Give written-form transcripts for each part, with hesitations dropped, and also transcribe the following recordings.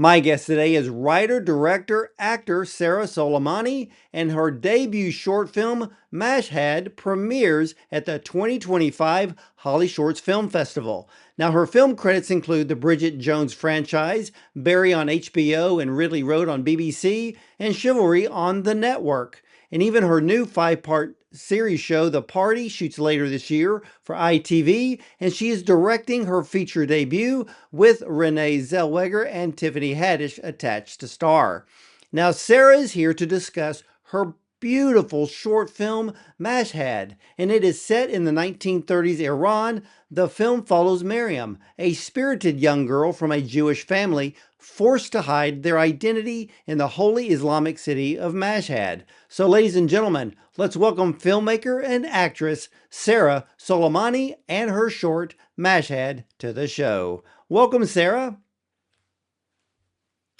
My guest today is writer, director, actor Sarah Solemani, and her debut short film, Mashhad, premieres at the 2025 Hollyshorts Film Festival. Now, her film credits include the Bridget Jones franchise, Barry on HBO and Ridley Road on BBC, and Chivalry on the network. And even her new five-part series show, The Party, shoots later this year for ITV, and she is directing her feature debut with Renee Zellweger and Tiffany Haddish attached to star. Now, Sarah is here to discuss her beautiful short film, Mashhad, and it is set in the 1930s Iran. The film follows Miriam, a spirited young girl from a Jewish family forced to hide their identity in the holy Islamic city of Mashhad. So, ladies and gentlemen, let's welcome filmmaker and actress Sarah Solemani and her short, Mashhad, to the show. Welcome, Sarah.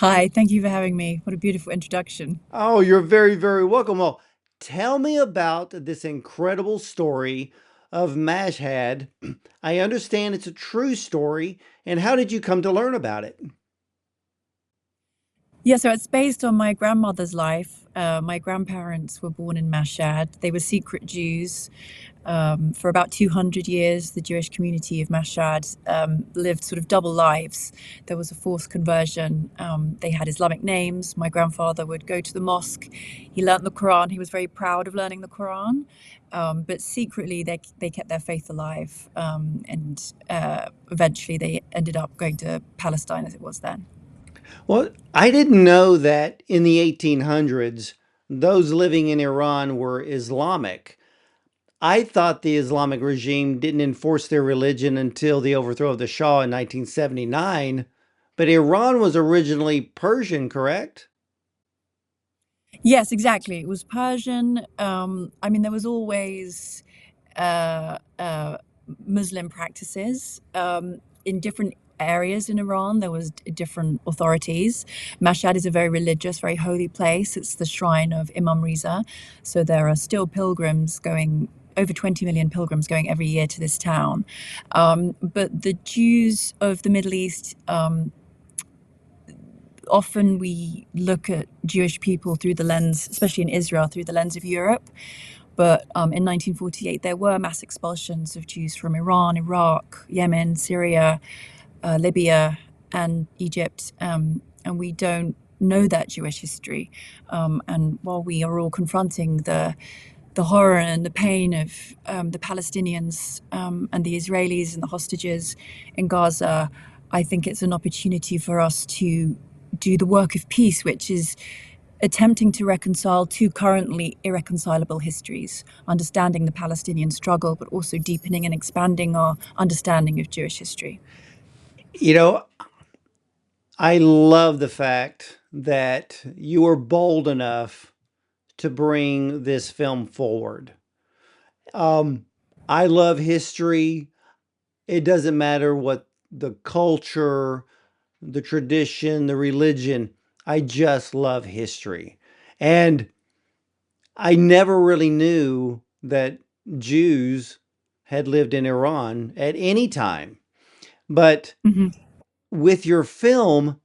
Hi, thank you for having me. What a beautiful introduction. Oh, you're very, very welcome. Well, tell me about this incredible story of Mashhad. I understand it's a true story, and how did you come to learn about it? Yeah, so it's based on my grandmother's life. My grandparents were born in Mashhad. They were secret Jews. For about 200 years, the Jewish community of Mashhad lived sort of double lives. There was a forced conversion. They had Islamic names. My grandfather would go to the mosque. He learnt the Quran. He was very proud of learning the Quran. But secretly, they kept their faith alive. And eventually, they ended up going to Palestine as it was then. Well, I didn't know that in the 1800s, those living in Iran were Islamic. I thought the Islamic regime didn't enforce their religion until the overthrow of the Shah in 1979, but Iran was originally Persian, correct? Yes, exactly. It was Persian. I mean, there was always uh, uh, Muslim practices in different areas in Iran. There was different authorities. Mashhad is a very religious, very holy place. It's the shrine of Imam Riza. So there are still pilgrims going. Over 20 million pilgrims going every year to this town. But the Jews of the Middle East, often we look at Jewish people through the lens, especially in Israel, through the lens of Europe. But in 1948, there were mass expulsions of Jews from Iran, Iraq, Yemen, Syria, Libya, and Egypt. And we don't know that Jewish history. And while we are all confronting the horror and the pain of the Palestinians and the Israelis and the hostages in Gaza, I think it's an opportunity for us to do the work of peace, which is attempting to reconcile two currently irreconcilable histories, understanding the Palestinian struggle, but also deepening and expanding our understanding of Jewish history. You know, I love the fact that you were bold enough to bring this film forward. Um, I love history. It doesn't matter what the culture, the tradition, the religion. I just love history. And I never really knew that Jews had lived in Iran at any time. But Mhm. with your film,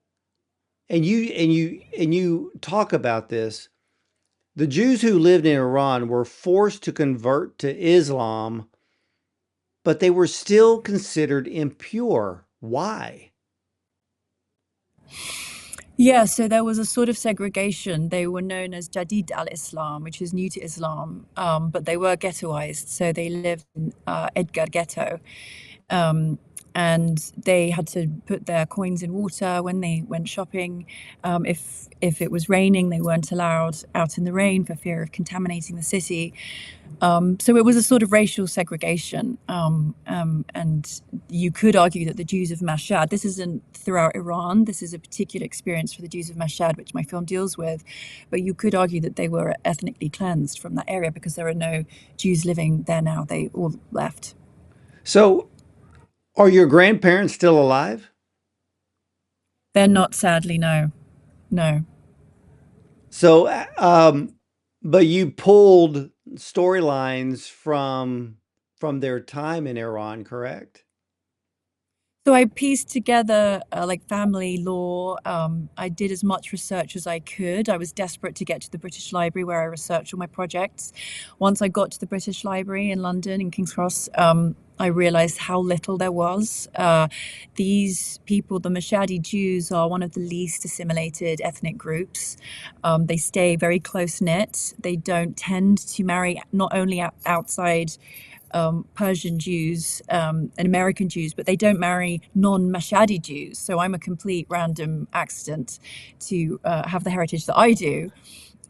and you talk about this, the Jews who lived in Iran were forced to convert to Islam, but they were still considered impure. Why? Yeah, so there was a sort of segregation. They were known as Jadid al-Islam, which is new to Islam, but they were ghettoized. So they lived in Edgar ghetto. Um, and they had to put their coins in water when they went shopping. If it was raining, they weren't allowed out in the rain for fear of contaminating the city. So it was a sort of racial segregation. And you could argue that the Jews of Mashhad, this isn't throughout Iran, this is a particular experience for the Jews of Mashhad, which my film deals with. But you could argue that they were ethnically cleansed from that area because there are no Jews living there now. They all left. So, are your grandparents still alive? They're not, sadly, no. No. So, but you pulled storylines from their time in Iran, correct? So I pieced together like family law. I did as much research as I could. I was desperate to get to the British Library where I researched all my projects. Once I got to the British Library in London, in King's Cross, I realized how little there was. These people, the Mashadi Jews, are one of the least assimilated ethnic groups. They stay very close knit. They don't tend to marry not only outside Persian Jews and American Jews, but they don't marry non-Mashadi Jews. So I'm a complete random accident to have the heritage that I do.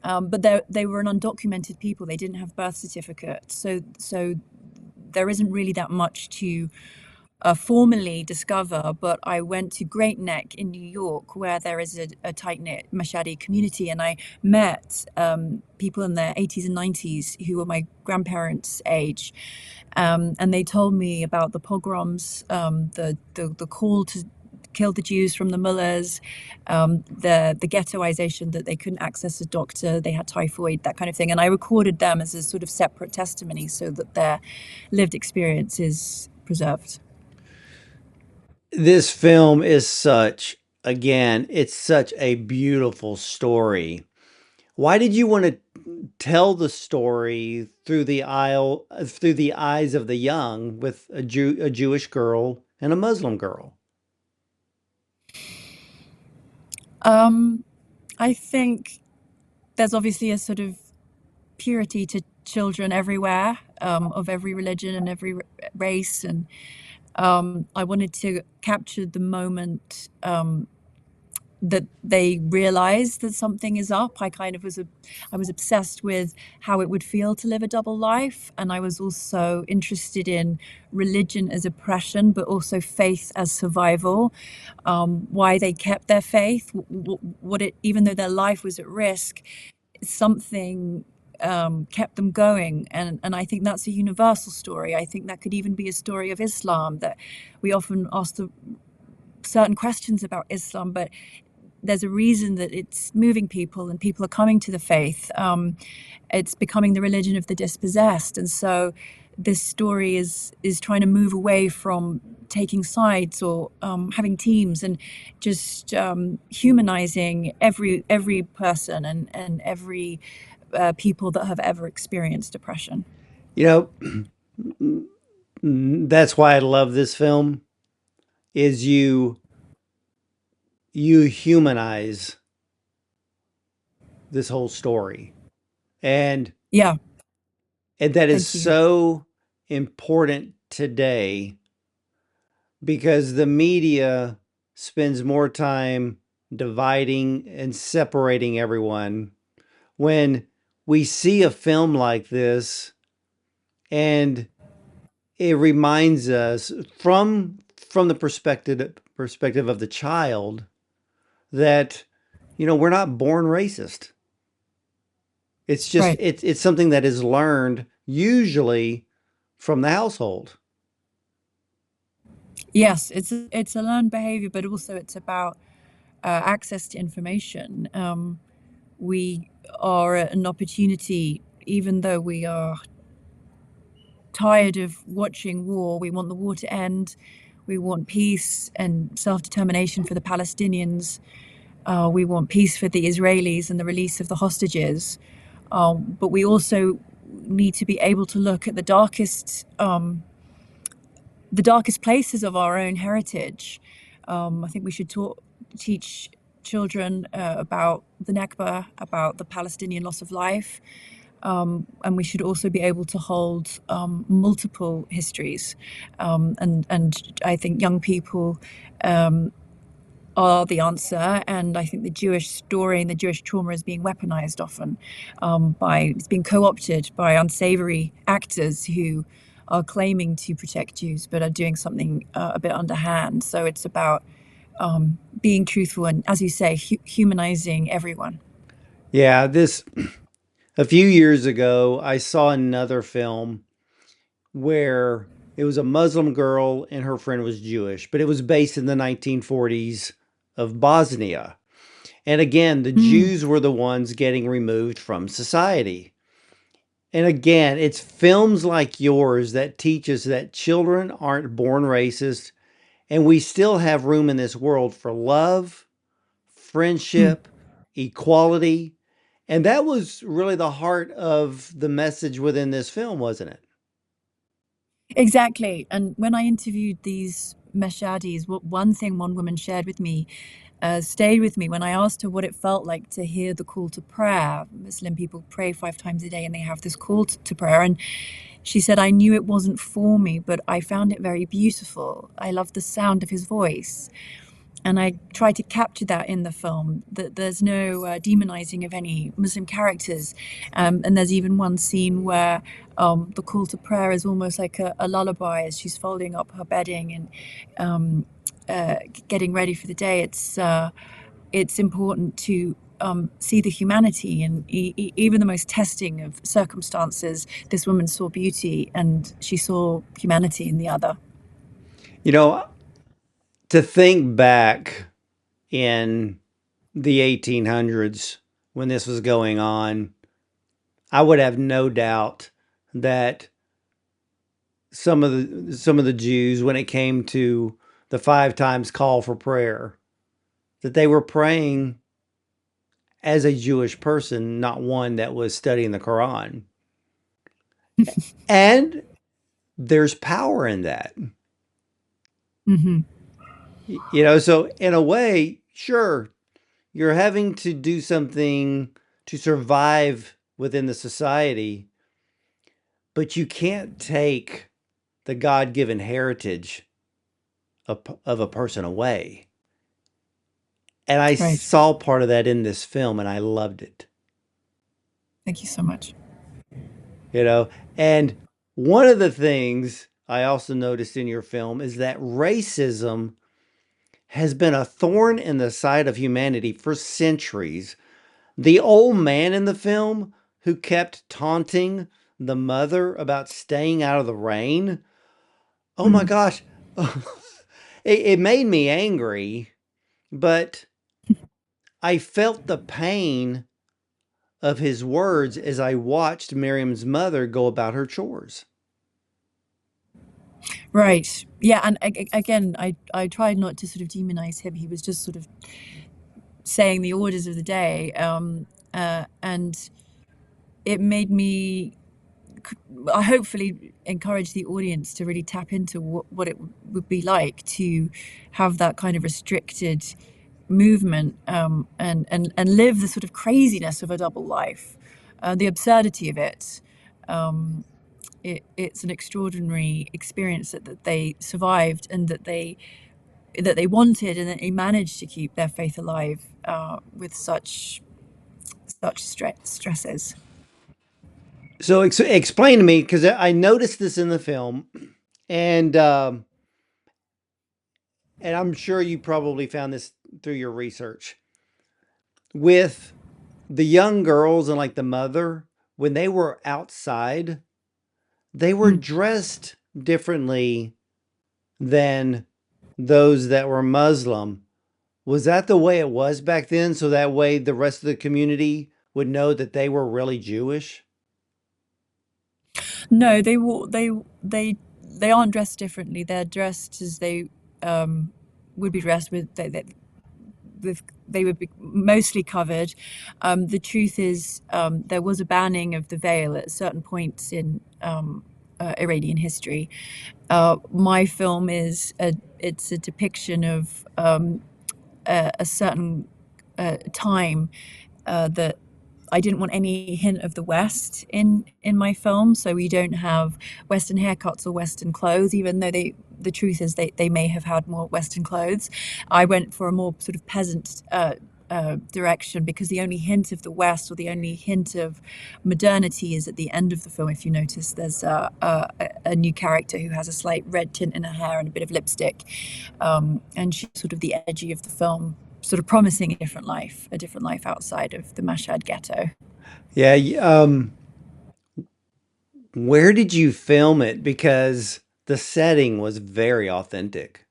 But they were an undocumented people. They didn't have birth certificates. So there isn't really that much to formally discover, but I went to Great Neck in New York, where there is a tight knit Mashadi community, and I met people in their 80s and 90s who were my grandparents' age, and they told me about the pogroms, the call to kill the Jews from the mullahs, the ghettoization, that they couldn't access a doctor, they had typhoid, that kind of thing, and I recorded them as a sort of separate testimony so that their lived experience is preserved. This film is again, it's such a beautiful story. Why did you want to tell the story through the eyes of the young with a Jewish girl and a Muslim girl? Um, I think there's obviously a sort of purity to children everywhere, of every religion and every race, and I wanted to capture the moment that they realize that something is up. I was obsessed with how it would feel to live a double life, and I was also interested in religion as oppression, but also faith as survival. Why they kept their faith, what it, even though their life was at risk, something kept them going, and I think that's a universal story. I think that could even be a story of Islam, that we often ask the certain questions about Islam, but there's a reason that it's moving people and people are coming to the faith. It's becoming the religion of the dispossessed. And so this story is trying to move away from taking sides or having teams, and just humanizing every person and every people that have ever experienced depression. You know, that's why I love this film is you humanize this whole story. And Yeah, and that is thank you. so important today because the media spends more time dividing and separating everyone when we see a film like this and it reminds us from the perspective of the child that we're not born racist. It's just Right. it's something that is learned usually from the household. Yes, it's a learned behavior, but also it's about access to information. We are at an opportunity, even though we are tired of watching war. We want the war to end. We want peace and self-determination for the Palestinians. We want peace for the Israelis and the release of the hostages. But we also need to be able to look at the darkest places of our own heritage. I think we should teach children about the Nakba, about the Palestinian loss of life, and we should also be able to hold multiple histories. And I think young people are the answer. And I think the Jewish story and the Jewish trauma is being weaponized often, it's being co-opted by unsavory actors who are claiming to protect Jews but are doing something a bit underhand. So it's about being truthful and, as you say, humanizing everyone. Yeah, this a few years ago I saw another film where it was a Muslim girl and her friend was Jewish, but it was based in the 1940s of Bosnia. And again, the Mm, Jews were the ones getting removed from society. And again, it's films like yours that teach us that children aren't born racist And we still have room in this world for love, Mm. friendship, equality. And that was really the heart of the message within this film, wasn't it? Exactly. And when I interviewed these Mashadis, one thing one woman shared with me stayed with me when I asked her what it felt like to hear the call to prayer. Muslim people pray 5 times a day and they have this call to prayer. And she said, I knew it wasn't for me, but I found it very beautiful. I loved the sound of his voice. And I try to capture that in the film. That there's no demonizing of any Muslim characters, and there's even one scene where the call to prayer is almost like a lullaby as she's folding up her bedding and um, getting ready for the day. It's important to see the humanity, and even the most testing of circumstances. This woman saw beauty, and she saw humanity in the other. You know, to think back in the 1800s when this was going on, I would have no doubt that some of the Jews, when it came to the 5 times call for prayer, that they were praying as a Jewish person, not one that was studying the Quran. And there's power in that. Hmm. So in a way, sure, you're having to do something to survive within the society, but you can't take the God-given heritage of a person away. And I Right. saw part of that in this film and I loved it, Thank you so much. you know. And one of the things I also noticed in your film is that racism has been a thorn in the side of humanity for centuries. The old man in the film who kept taunting the mother about staying out of the rain. Oh my Mm. gosh. It made me angry, but I felt the pain of his words as I watched Miriam's mother go about her chores. Right. Yeah. And again, I tried not to sort of demonize him. He was just sort of saying the orders of the day. And it made me, I hopefully encourage the audience to really tap into what it would be like to have that kind of restricted movement, and live the sort of craziness of a double life, the absurdity of it. Um, it's an extraordinary experience that they survived, and that they wanted, and that they managed to keep their faith alive with such stresses. So explain to me, because I noticed this in the film, and and I'm sure you probably found this through your research with the young girls and like the mother when they were outside, they were Mm. dressed differently than those that were Muslim. Was that the way it was back then? So that way the rest of the community would know that they were really Jewish? No, they aren't dressed differently. They're dressed as they um, would be dressed with they would be mostly covered. The truth is, there was a banning of the veil at certain points in Iranian history. My film it's a depiction of a certain time that I didn't want any hint of the West in my film, so we don't have Western haircuts or Western clothes, even though the truth is they may have had more Western clothes. I went for a more sort of peasant direction, because the only hint of the West, or the only hint of modernity, is at the end of the film. If you notice, there's a new character who has a slight red tint in her hair and a bit of lipstick, and she's sort of the edgy of the film, sort of promising a different life outside of the Mashhad ghetto. Yeah. Where did you film it? Because the setting was very authentic.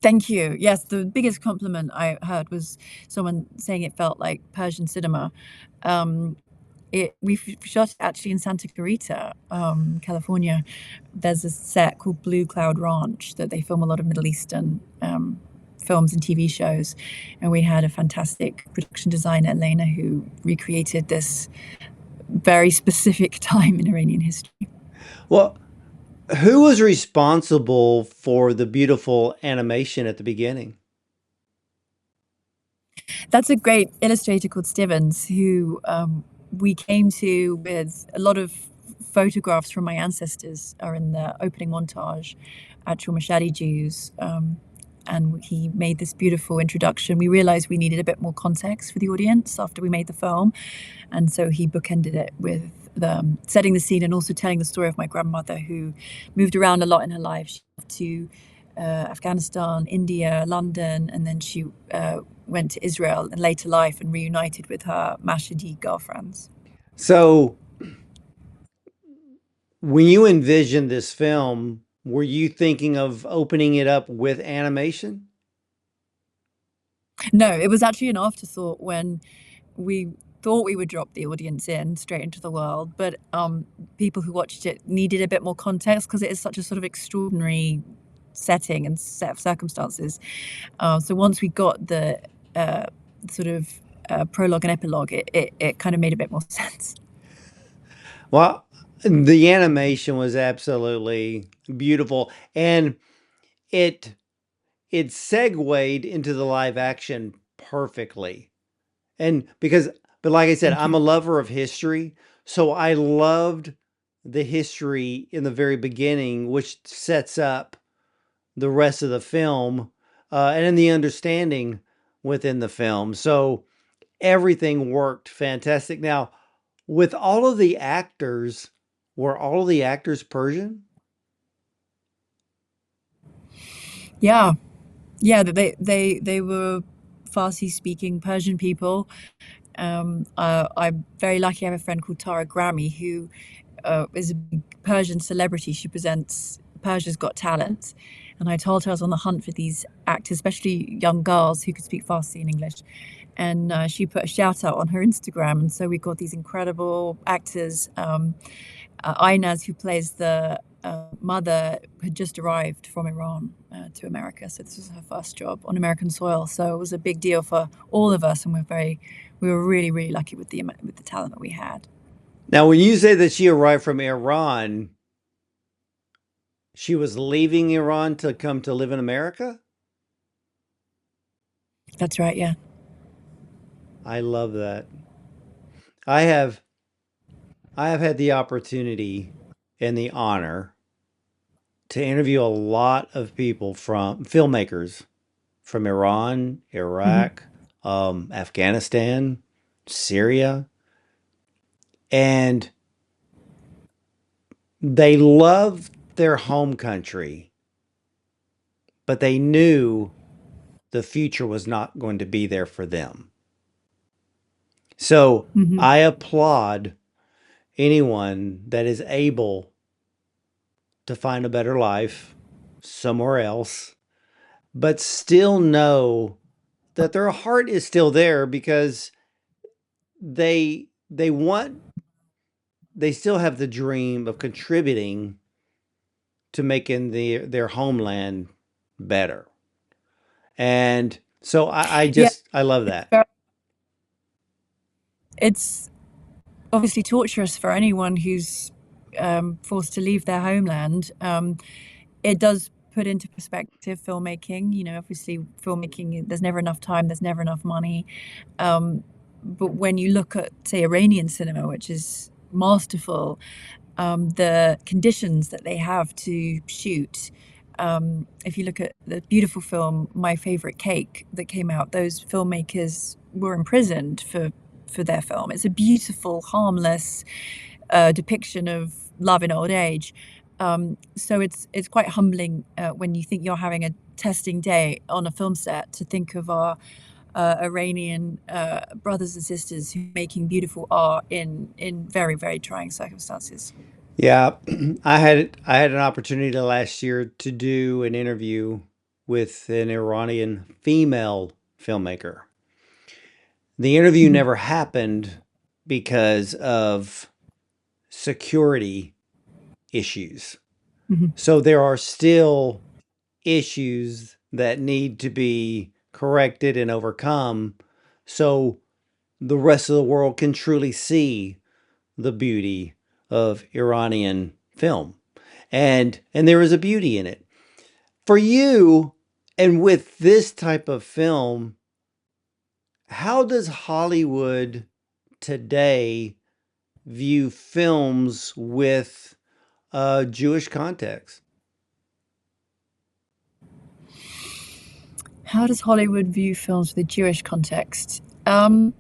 Thank you. Yes, the biggest compliment I heard was someone saying it felt like Persian cinema. Um, We shot it actually in Santa Clarita, California. There's a set called Blue Cloud Ranch that they film a lot of Middle Eastern films and TV shows, and we had a fantastic production designer, Elena, who recreated this very specific time in Iranian history. Well, who was responsible for the beautiful animation at the beginning? That's a great illustrator called Stevens, who we came to with a lot of photographs from my ancestors are in the opening montage, actual Mashhadi Jews. And he made this beautiful introduction. We realized we needed a bit more context for the audience after we made the film. And so he bookended it with setting the scene and also telling the story of my grandmother, who moved around a lot in her life. She moved to Afghanistan, India, London, and then she went to Israel in later life and reunited with her Mashhadi girlfriends. So, when you envisioned this film, were you thinking of opening it up with animation? No, it was actually an afterthought when we thought we would drop the audience in straight into the world, but people who watched it needed a bit more context because it is such a sort of extraordinary setting and set of circumstances. So once we got the sort of prologue and epilogue, it kind of made a bit more sense. Well, the animation was absolutely beautiful, and it it segued into the live action perfectly. And because, but like I said, Thank I'm you. a lover of history, so I loved the history in the very beginning, which sets up the rest of the film, and in the understanding within the film. So everything worked fantastic. Now, with all of the actors, were all of the actors Persian? Yeah, yeah, they were Farsi speaking Persian people. I'm very lucky. I have a friend called Tara Grammy who is a big Persian celebrity. She presents Persia's Got Talent. And I told her I was on the hunt for these actors, especially young girls who could speak Farsi and English. And she put a shout out on her Instagram. And so we got these incredible actors. Inaz, who plays the mother, had just arrived from Iran to America. So this was her first job on American soil. So it was a big deal for all of us. And we were really, really lucky with the talent that we had. Now, when you say that she arrived from Iran, she was leaving Iran to come to live in America? That's right. Yeah. I love that. I have I have had the opportunity and the honor to interview a lot of people from filmmakers from Iran, Hmm. Iraq, Afghanistan, Syria, and they loved their home country, but they knew the future was not going to be there for them. So Hmm. I applaud anyone that is able to find a better life somewhere else, but still know that their heart is still there because they want they still have the dream of contributing to making their homeland better. And so Yeah. I love It's that. very, it's obviously torturous for anyone who's forced to leave their homeland. It does put into perspective filmmaking. You know, obviously, filmmaking, there's never enough time, there's never enough money. Um, but when you look at, say, Iranian cinema, which is masterful, the conditions that they have to shoot. If you look at the beautiful film My Favorite Cake that came out, those filmmakers were imprisoned for their film. It's a beautiful, harmless depiction of love in old age. So it's quite humbling when you think you're having a testing day on a film set to think of our Iranian brothers and sisters who are making beautiful art in very, very trying circumstances. Yeah, I had an opportunity last year to do an interview with an Iranian female filmmaker. The interview Mhm. never happened because of security issues. Mhm. So there are still issues that need to be corrected and overcome so the rest of the world can truly see the beauty of Iranian film. And there is a beauty in it. For you, and with this type of film, how does Hollywood today view films with a Jewish context? How does Hollywood view films with a Jewish context? I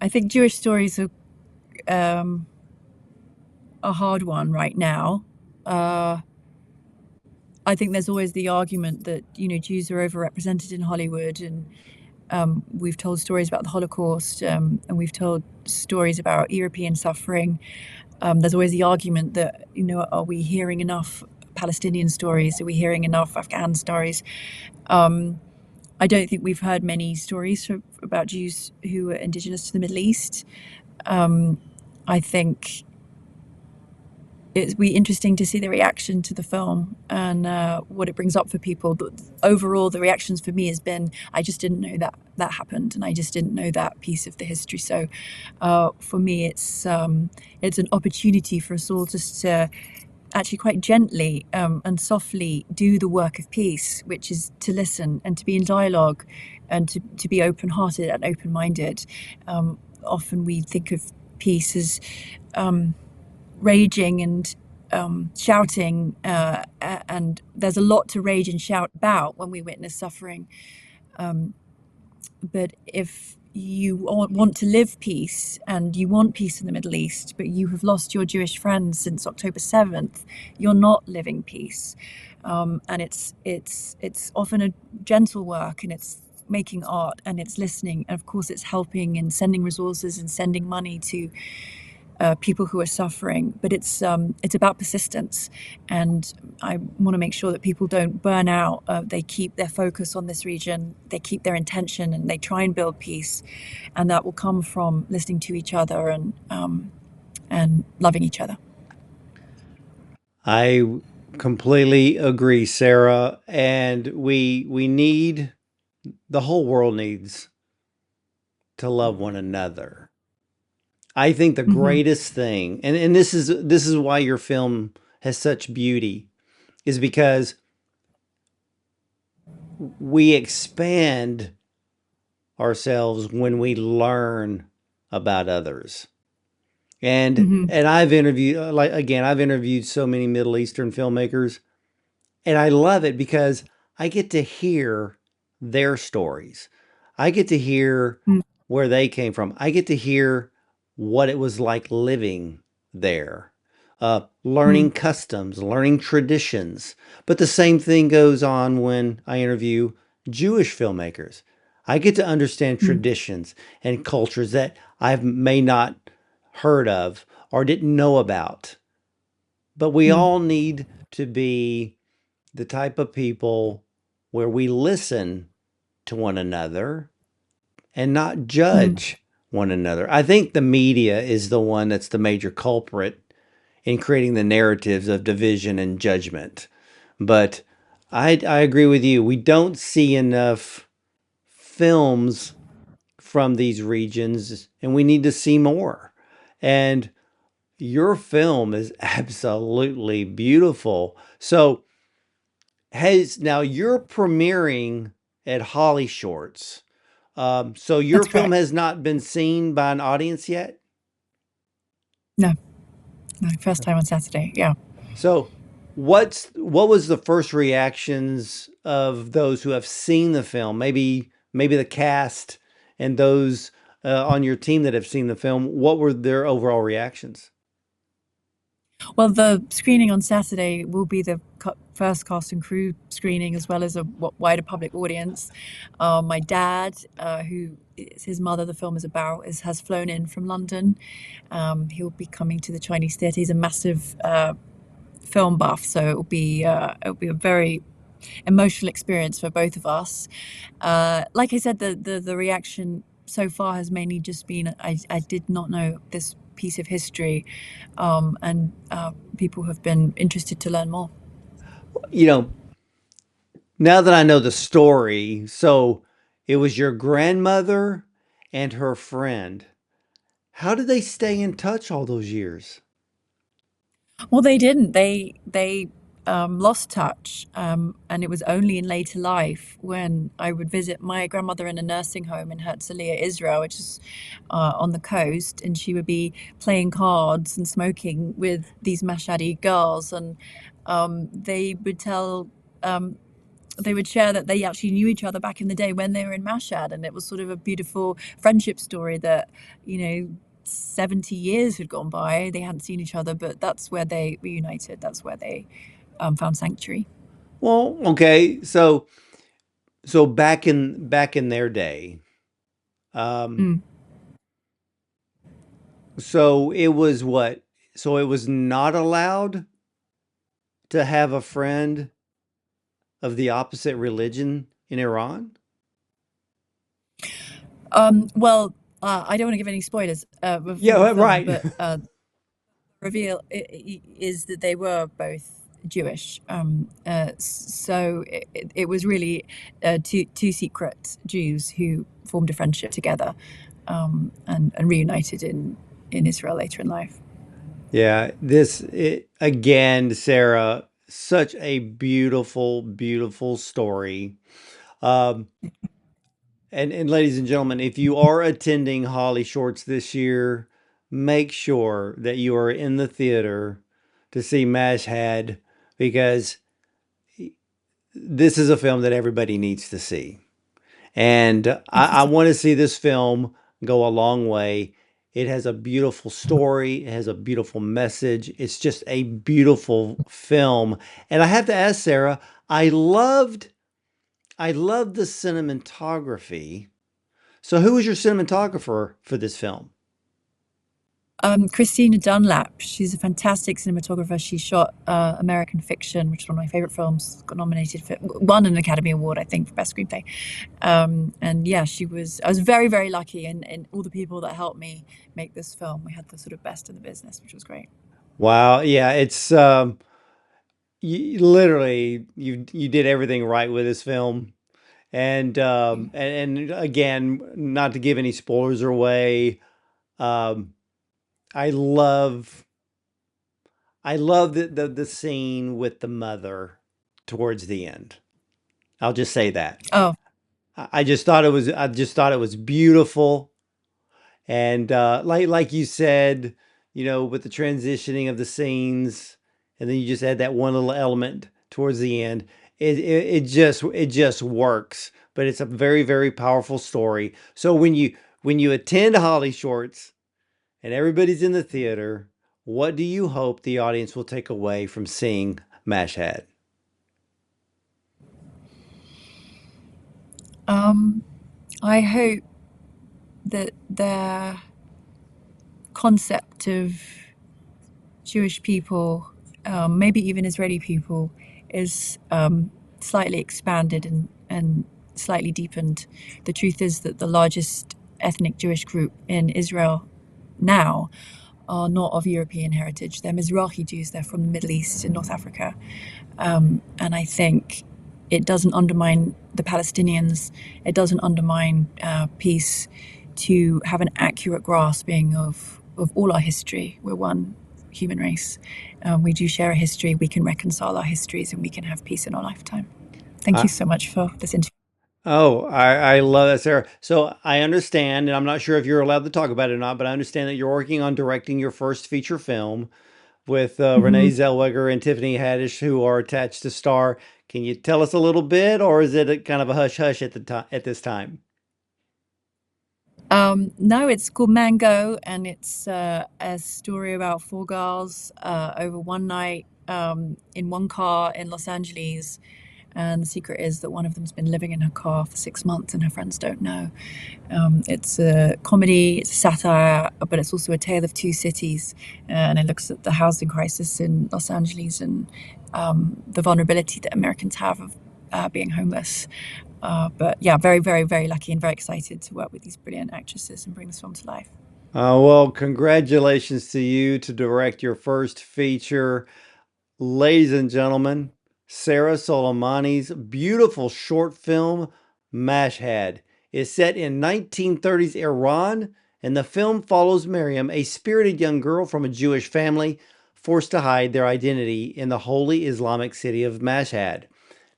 think Jewish stories are a hard one right now. I think there's always the argument that Jews are overrepresented in Hollywood, and we've told stories about the Holocaust, and we've told stories about European suffering. There's always the argument that are we hearing enough Palestinian stories? Are we hearing enough Afghan stories? I don't think we've heard many stories about Jews who are indigenous to the Middle East. I think it'd be interesting to see the reaction to the film and what it brings up for people. But overall, the reactions for me has been, I just didn't know that happened, and I just didn't know that piece of the history. So for me, it's an opportunity for us all just to actually quite gently and softly do the work of peace, which is to listen and to be in dialogue and to be open-hearted and open-minded. Often we think of peace as raging and shouting, and there's a lot to rage and shout about when we witness suffering. But if you want to live peace and you want peace in the Middle East, but you have lost your Jewish friends since October 7th, you're not living peace. And it's often a gentle work, and it's making art, and it's listening, and of course it's helping and sending resources and sending money to people who are suffering, but it's about persistence, and I want to make sure that people don't burn out. They keep their focus on this region, they keep their intention, and they try and build peace, and that will come from listening to each other and loving each other. I completely agree, Sarah. And we need, the whole world needs to love one another. I think the Mm-hmm. greatest thing, and this is why your film has such beauty, is because we expand ourselves when we learn about others. And Mm-hmm. and I've interviewed, I've interviewed so many Middle Eastern filmmakers, and I love it because I get to hear their stories. I get to hear where they came from. I get to hear what it was like living there, Mm-hmm. learning customs, learning traditions. But the same thing goes on when I interview Jewish filmmakers. I get to understand traditions and cultures that I may not heard of or didn't know about. But we Mm-hmm. all need to be the type of people where we listen to one another and not Mm-hmm. judge one another. I think the media is the one that's the major culprit in creating the narratives of division and judgment. But I agree with you. We don't see enough films from these regions, and we need to see more. And your film is absolutely beautiful. So, now you're premiering at Hollyshorts. So your That's film correct. has not been seen by an audience yet. No, no, first time on Saturday. Yeah. So what was the first reactions of those who have seen the film? Maybe the cast and those on your team that have seen the film. What were their overall reactions? Well, the screening on Saturday will be the first cast and crew screening, as well as a wider public audience. My dad, who is his mother, the film is about, has flown in from London. He'll be coming to the Chinese theatre. He's a massive film buff, so it'll be a very emotional experience for both of us. Like I said, the reaction so far has mainly just been I did not know this piece of history, and people have been interested to learn more. You know, now that I know the story, so it was your grandmother and her friend. How did they stay in touch all those years? Well, they didn't. They lost touch, and it was only in later life when I would visit my grandmother in a nursing home in Herzliya, Israel, which is on the coast, and she would be playing cards and smoking with these Mashhadi girls, and they would tell. They would share that they actually knew each other back in the day when they were in Mashad, and it was sort of a beautiful friendship story that, 70 years had gone by. They hadn't seen each other, but that's where they reunited. That's where they found sanctuary. Well, okay, so back in their day, um, Mm. so it was what? So it was not allowed to have a friend of the opposite religion in Iran? Well, I don't want to give any spoilers for the Yeah, film, right. but reveal is that they were both Jewish. So it was really two secret Jews who formed a friendship together, and reunited in Israel later in life. Yeah, again, Sarah, such a beautiful, beautiful story. Um, and ladies and gentlemen, if you are attending Holly Shorts this year, make sure that you are in the theater to see Mashhad because this is a film that everybody needs to see. And Thank you I so want to see this film go a long way. It has a beautiful story, it has a beautiful message. It's just a beautiful film. And I have to ask Sarah, I loved the cinematography. So who was your cinematographer for this film? Christina Dunlap. She's a fantastic cinematographer. She shot American Fiction, which is one of my favorite films. Got nominated for, won an Academy Award, I think, for best screenplay. And yeah, she was. I was very, very lucky, and all the people that helped me make this film, we had the sort of best in the business, which was great. Wow, yeah, it's literally you did everything right with this film. And again, not to give any spoilers away, um, I love I love the scene with the mother towards the end. I'll just say that. Oh, I just thought it was beautiful. And like you said, with the transitioning of the scenes, and then you just add that one little element towards the end. It just works. But it's a very, very powerful story. So when you attend Holly Shorts and everybody's in the theater, what do you hope the audience will take away from seeing Mashhad? um, I hope that their concept of Jewish people, maybe even Israeli people, is slightly expanded and slightly deepened. The truth is that the largest ethnic Jewish group in Israel now are not of European heritage. They're Mizrahi Jews, they're from the Middle East and North Africa. And I think it doesn't undermine the Palestinians, it doesn't undermine peace to have an accurate grasping of all our history. We're one human race. We do share a history, we can reconcile our histories, and we can have peace in our lifetime. Thank you so much for this interview. Oh, I love that, Sarah. So I understand, and I'm not sure if you're allowed to talk about it or not, but I understand that you're working on directing your first feature film with Renee Mm-hmm. Zellweger and Tiffany Haddish, who are attached to star. Can you tell us a little bit, or is it a kind of a hush hush at the time at this time? No, it's called Mango, and it's a story about four girls over one night in one car in Los Angeles. And the secret is that one of them's been living in her car for 6 months and her friends don't know. It's a comedy, it's a satire, but it's also a tale of two cities. And it looks at the housing crisis in Los Angeles and the vulnerability that Americans have of being homeless. But yeah, very, very, very lucky and very excited to work with these brilliant actresses and bring this film to life. Well, congratulations to you to direct your first feature. Ladies and gentlemen, Sarah Solemani's beautiful short film, Mashhad, is set in 1930s Iran, and the film follows Miriam, a spirited young girl from a Jewish family, forced to hide their identity in the holy Islamic city of Mashhad.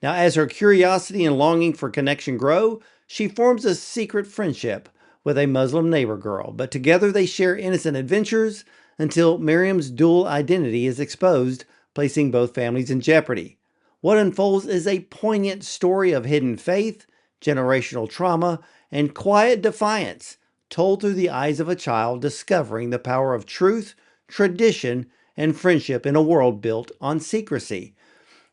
Now, as her curiosity and longing for connection grow, she forms a secret friendship with a Muslim neighbor girl, but together they share innocent adventures until Miriam's dual identity is exposed, placing both families in jeopardy. What unfolds is a poignant story of hidden faith, generational trauma, and quiet defiance, told through the eyes of a child discovering the power of truth, tradition, and friendship in a world built on secrecy.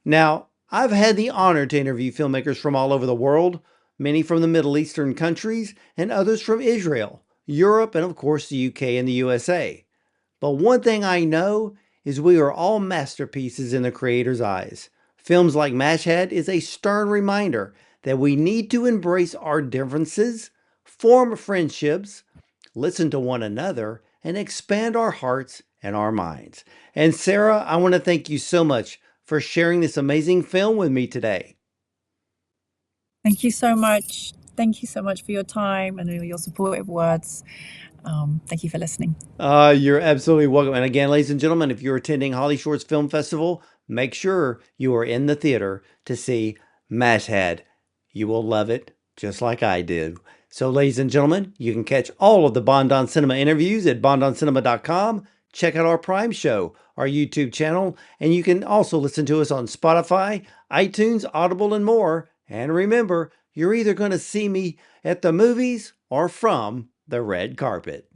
Now, I've had the honor to interview filmmakers from all over the world, many from the Middle Eastern countries, and others from Israel, Europe, and of course the UK and the USA. But one thing I know is we are all masterpieces in the creator's eyes. Films like Mashhad is a stern reminder that we need to embrace our differences, form friendships, listen to one another, and expand our hearts and our minds. And Sarah, I want to thank you so much for sharing this amazing film with me today. Thank you so much. Thank you so much for your time and your supportive words. Thank you for listening. You're absolutely welcome. And again, ladies and gentlemen, if you're attending Hollyshorts Film Festival, make sure you are in the theater to see Mashhad. You will love it just like I do. So, ladies and gentlemen, you can catch all of the Bondon Cinema interviews at bondoncinema.com. Check out our Prime show, our YouTube channel, and you can also listen to us on Spotify, iTunes, Audible, and more. And remember, you're either going to see me at the movies or from the red carpet.